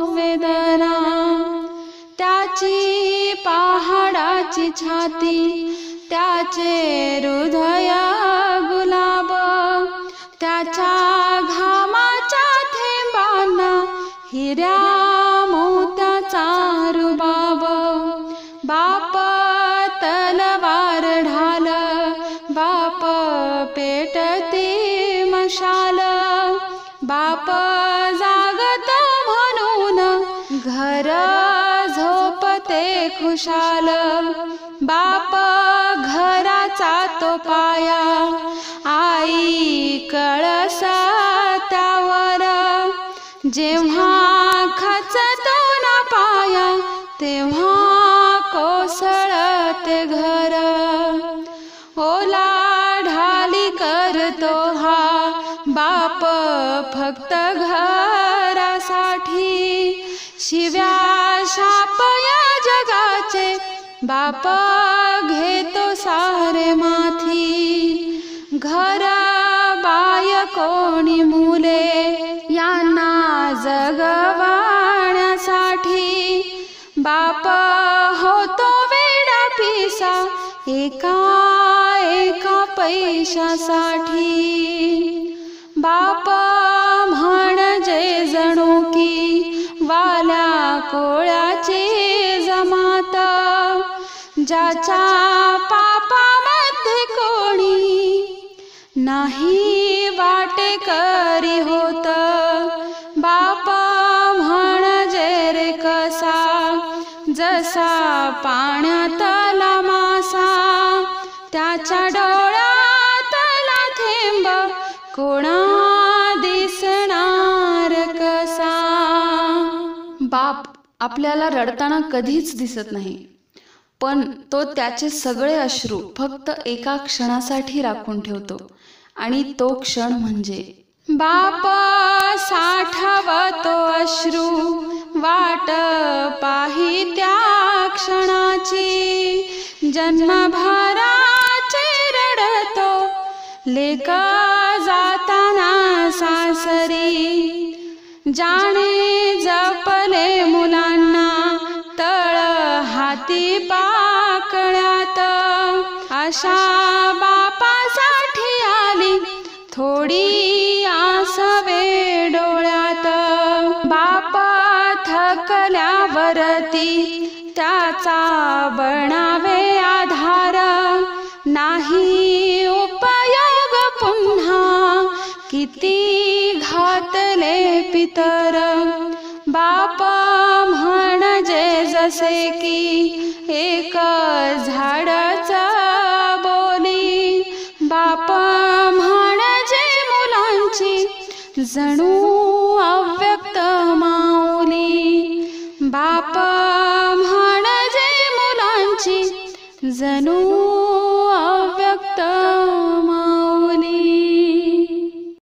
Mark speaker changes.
Speaker 1: वेदना, त्याची पहाडाची छाती, त्याचे हृदय गुलाब, त्याच्या घामाच्या थेंबांना हिऱ्या मोत्याचा रुबाब. बाप तलवार ढाल, बाप पेटती मशाल, बाप जागतो म्हणून घर झोपते खुशाल. बाप घराचा तो पाया, आई कळस त्यावर, जेव्हा खचतो ना पाया तेव्हा कोसळते घर. ओला ढाली करतो हा बाप फक्त घरासाठी, शिव्या शाप या जगाचे बाप घेतो सारे माथी. घर बाय कोणी मुले यांना जगवाण्यासाठी, बाप होतो वेडा पिसा एका पैशासाठी. बाप म्हणजे जणू की वाल्या कोळ्याची जमात, ज्याच्या पापामध्ये कोणी नाही वाटेकरी होत. बाप म्हणजे रे कसा, जसा पाण्यातला मासा, त्याच्या डोळ्यातला थेंब कोणा दिसणार कसा. बाप आपल्याला रडताना कधीच दिसत नाही, पण तो त्याचे सगळे अश्रू फक्त एका क्षणासाठी राखून ठेवतो, आणि तो क्षण म्हणजे बाप साठवतो अश्रू वाट पाही त्या क्षणाची. जन्मभराचे रडतो लेक जाताना सासरी, जाणे जपले मुलांना तळ हाती पाकळ्यात. अशा बापासाठी आली थोडी आसवे डोळ्यात. बाप थकल्यावरती त्याचा बनावे आधार, नाही उपयोग पुन्हा किती घातले पितर. बाप म्हणजे जसे की एक झाडच बोली, बाप म्हणजे मुलांची जणू अव्यक्त माऊली. बाप म्हणजे मुलांची जणू